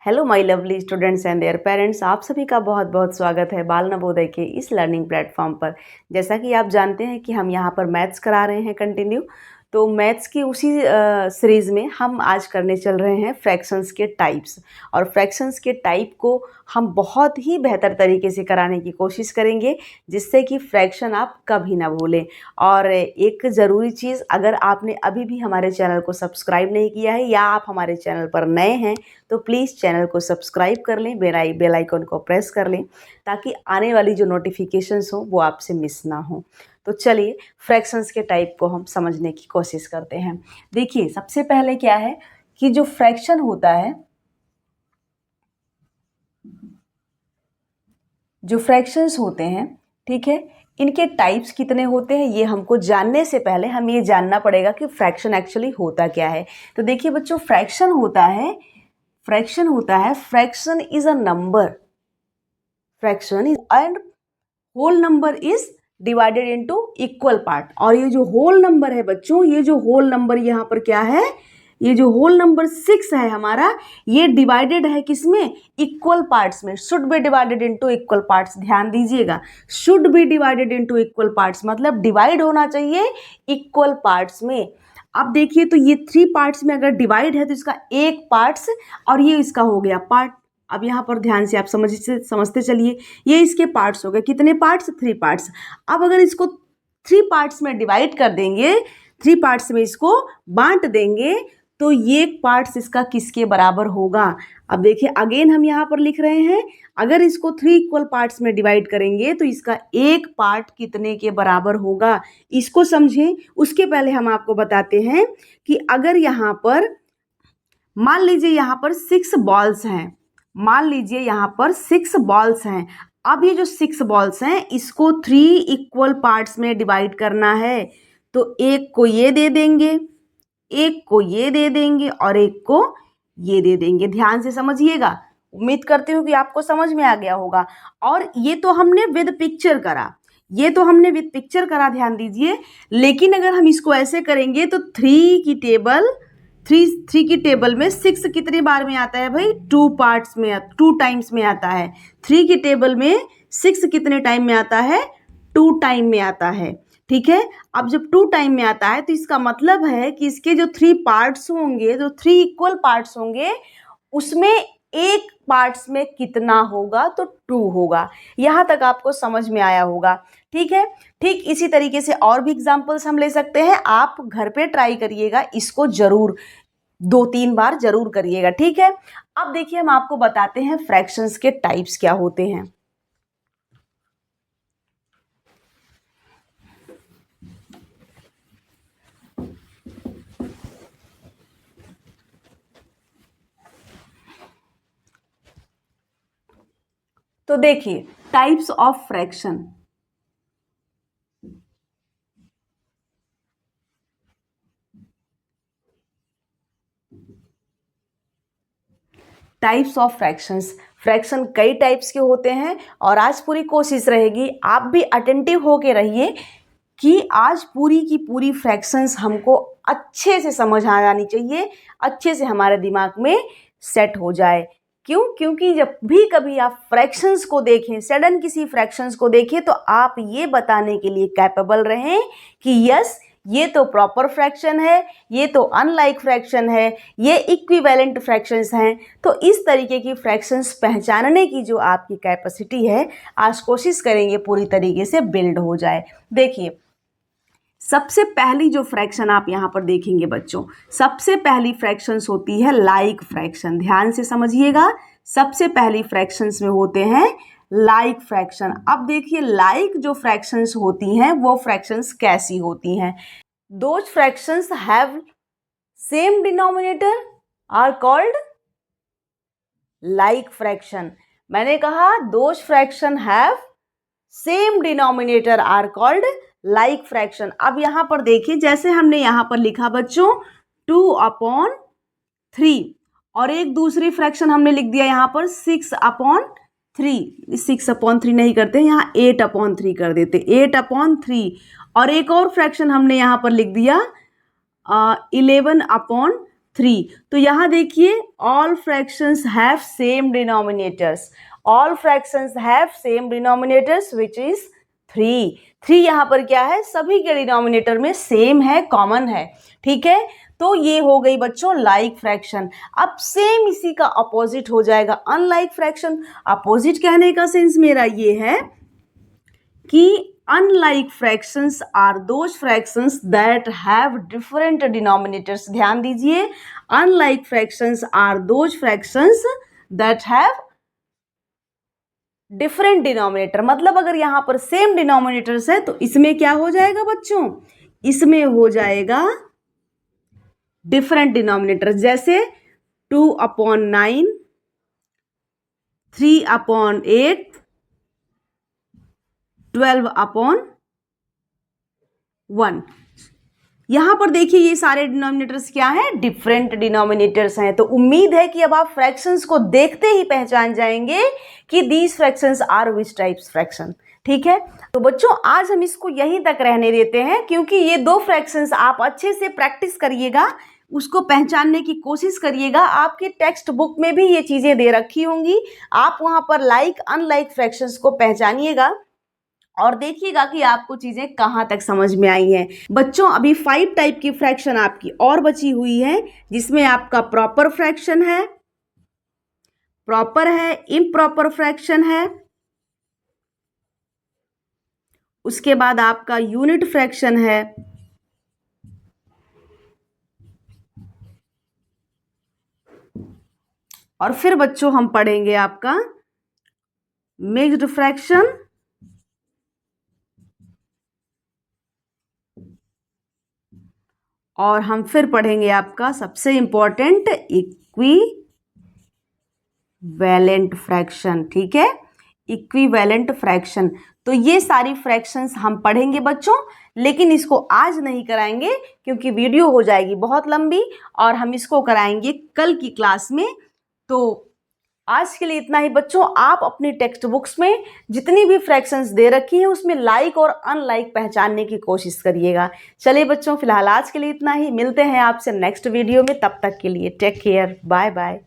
Hello my lovely students and their parents, आप सभी का बहुत बहुत स्वागत है बाल नवोदय के इस लर्निंग प्लेटफॉर्म पर। जैसा कि आप जानते हैं कि हम यहाँ पर मैथ्स करा रहे हैं कंटिन्यू। तो मैथ्स की उसी सीरीज़ में हम आज करने चल रहे हैं फ्रैक्शंस के टाइप्स। और फ्रैक्शंस के टाइप को हम बहुत ही बेहतर तरीके से कराने की कोशिश करेंगे, जिससे कि फ्रैक्शन आप कभी ना भूलें। और एक ज़रूरी चीज़, अगर आपने अभी भी हमारे चैनल को सब्सक्राइब नहीं किया है या आप हमारे चैनल पर नए हैं तो प्लीज़ चैनल को सब्सक्राइब कर लें, बेल आइकन को प्रेस कर लें, ताकि आने वाली जो नोटिफिकेशंस हो वो आपसे मिस ना हो। तो चलिए फ्रैक्शंस के टाइप को हम समझने की कोशिश करते हैं। देखिए, सबसे पहले क्या है कि जो फ्रैक्शन होता है, जो फ्रैक्शंस होते हैं, ठीक है, इनके टाइप्स कितने होते हैं ये हमको जानने से पहले हम ये जानना पड़ेगा कि फ्रैक्शन एक्चुअली होता क्या है। तो देखिए बच्चों, फ्रैक्शन होता है fraction is a number, fraction is and whole number is divided into equal part. और ये जो होल नंबर है बच्चों, ये जो होल नंबर यहाँ पर क्या है, ये जो होल नंबर 6 है हमारा, ये डिवाइडेड है किसमें, इक्वल पार्ट्स में। Should be divided into equal parts, ध्यान दीजिएगा, should be divided into equal parts मतलब डिवाइड होना चाहिए इक्वल पार्ट्स में। अब देखिए, तो ये 3 पार्ट्स में अगर डिवाइड है तो इसका एक पार्ट्स और ये इसका हो गया पार्ट। अब यहाँ पर ध्यान से आप समझते चलिए, ये इसके पार्ट्स हो गए, कितने पार्ट्स, 3 पार्ट्स। अब अगर इसको 3 पार्ट्स में डिवाइड कर देंगे, 3 पार्ट्स में इसको बांट देंगे, तो ये पार्ट्स इसका किसके बराबर होगा। अब देखिए अगेन हम यहाँ पर लिख रहे हैं, अगर इसको 3 इक्वल पार्ट्स में डिवाइड करेंगे तो इसका एक पार्ट कितने के बराबर होगा, इसको समझें। उसके पहले हम आपको बताते हैं कि अगर यहाँ पर मान लीजिए यहाँ पर 6 बॉल्स हैं, मान लीजिए यहाँ पर 6 बॉल्स हैं। अब ये जो 6 बॉल्स हैं इसको 3 इक्वल पार्ट्स में डिवाइड करना है, तो एक को ये दे देंगे, एक को ये दे देंगे और एक को ये दे देंगे। ध्यान से समझिएगा, उम्मीद करती हूँ कि आपको समझ में आ गया होगा। और ये तो हमने विद पिक्चर करा, ये तो हमने विद पिक्चर करा, ध्यान दीजिए। लेकिन अगर हम इसको ऐसे करेंगे तो 3 की टेबल में 6 कितने बार में आता है भाई, 2 पार्ट्स में, 2 टाइम्स में आता है। 3 की टेबल में 6 कितने टाइम में आता है, 2 टाइम में आता है, ठीक है। अब जब 2 टाइम में आता है तो इसका मतलब है कि इसके जो 3 पार्ट्स होंगे, जो 3 इक्वल पार्ट्स होंगे, उसमें एक पार्ट्स में कितना होगा, तो 2 होगा। यहाँ तक आपको समझ में आया होगा, ठीक है। ठीक इसी तरीके से और भी एग्जांपल्स हम ले सकते हैं। आप घर पे ट्राई करिएगा, इसको जरूर 2-3 बार जरूर करिएगा, ठीक है। अब देखिए हम आपको बताते हैं फ्रैक्शंस के टाइप्स क्या होते हैं। तो देखिए types of fraction, types of fractions, fraction कई टाइप्स के होते हैं। और आज पूरी कोशिश रहेगी, आप भी अटेंटिव होके रहिए कि आज पूरी की पूरी फ्रैक्शंस हमको अच्छे से समझ आ जानी चाहिए, अच्छे से हमारे दिमाग में सेट हो जाए। क्यों? क्योंकि जब भी कभी आप फ्रैक्शंस को देखें, सडन किसी फ्रैक्शंस को देखें, तो आप ये बताने के लिए कैपेबल रहें कि यस, ये तो प्रॉपर फ्रैक्शन है, ये तो अनलाइक फ्रैक्शन है, ये इक्विवेलेंट फ्रैक्शंस हैं। तो इस तरीके की फ्रैक्शंस पहचानने की जो आपकी कैपेसिटी है, आज कोशिश करेंगे पूरी तरीके से बिल्ड हो जाए। देखिए सबसे पहली जो फ्रैक्शन आप यहाँ पर देखेंगे बच्चों, सबसे पहली फ्रैक्शंस होती है लाइक फ्रैक्शन। ध्यान से समझिएगा, सबसे पहली फ्रैक्शंस में होते हैं लाइक फ्रैक्शन। अब देखिए लाइक जो फ्रैक्शंस होती हैं वो फ्रैक्शंस कैसी होती हैं। Those fractions have same denominator are called like fraction. मैंने कहा those fraction have same denominator are called like fraction. अब यहाँ पर देखिए, जैसे हमने यहाँ पर लिखा बच्चों 2/3, और एक दूसरी फ्रैक्शन हमने लिख दिया यहाँ पर 6/3। 6/3 नहीं करते, यहाँ 8/3 कर देते, 8/3। और एक और फ्रैक्शन हमने यहाँ पर लिख दिया 11/3। 3। तो यहाँ देखिए all fractions have same denominators, all fractions have same denominators which is 3। 3 यहाँ पर क्या है, सभी के डिनोमिनेटर में सेम है, कॉमन है, ठीक है। तो ये हो गई बच्चों लाइक फ्रैक्शन। अब सेम इसी का अपोजिट हो जाएगा अनलाइक फ्रैक्शन। अपोजिट कहने का सेंस मेरा ये है कि unlike fractions are those fractions that have different denominators। ध्यान दीजिए, unlike fractions are those fractions that have different denominator। मतलब अगर यहां पर सेम डिनोमिनेटर्स है तो इसमें क्या हो जाएगा बच्चों, इसमें हो जाएगा डिफरेंट डिनोमिनेटर। जैसे 2/9, 3/8, 12/1। यहां पर देखिए ये सारे डिनोमिनेटर्स क्या हैं, डिफरेंट डिनोमिनेटर्स हैं। तो उम्मीद है कि अब आप फ्रैक्शंस को देखते ही पहचान जाएंगे कि these fractions are which types fraction. ठीक है, तो बच्चों आज हम इसको यहीं तक रहने देते हैं, क्योंकि ये 2 फ्रैक्शंस आप अच्छे से प्रैक्टिस करिएगा, उसको पहचानने की कोशिश करिएगा। आपके टेक्स्ट बुक में भी ये चीजें दे रखी होंगी, आप वहां पर लाइक अनलाइक फ्रैक्शंस को पहचानिएगा और देखिएगा कि आपको चीजें कहाँ तक समझ में आई हैं। बच्चों अभी 5 टाइप की फ्रैक्शन आपकी और बची हुई है, जिसमें आपका प्रॉपर फ्रैक्शन है, प्रॉपर है, इम्प्रॉपर फ्रैक्शन है, उसके बाद आपका यूनिट फ्रैक्शन है, और फिर बच्चों हम पढ़ेंगे आपका मिक्स्ड फ्रैक्शन, और हम फिर पढ़ेंगे आपका सबसे इंपॉर्टेंट इक्विवेलेंट फ्रैक्शन। ठीक है, इक्विवेलेंट फ्रैक्शन। तो ये सारी फ्रैक्शंस हम पढ़ेंगे बच्चों, लेकिन इसको आज नहीं कराएंगे क्योंकि वीडियो हो जाएगी बहुत लंबी, और हम इसको कराएंगे कल की क्लास में। तो आज के लिए इतना ही बच्चों। आप अपनी टेक्स्ट बुक्स में जितनी भी फ्रैक्शंस दे रखी हैं उसमें लाइक और अनलाइक पहचानने की कोशिश करिएगा। चलिए बच्चों, फिलहाल आज के लिए इतना ही, मिलते हैं आपसे नेक्स्ट वीडियो में। तब तक के लिए टेक केयर, बाय बाय।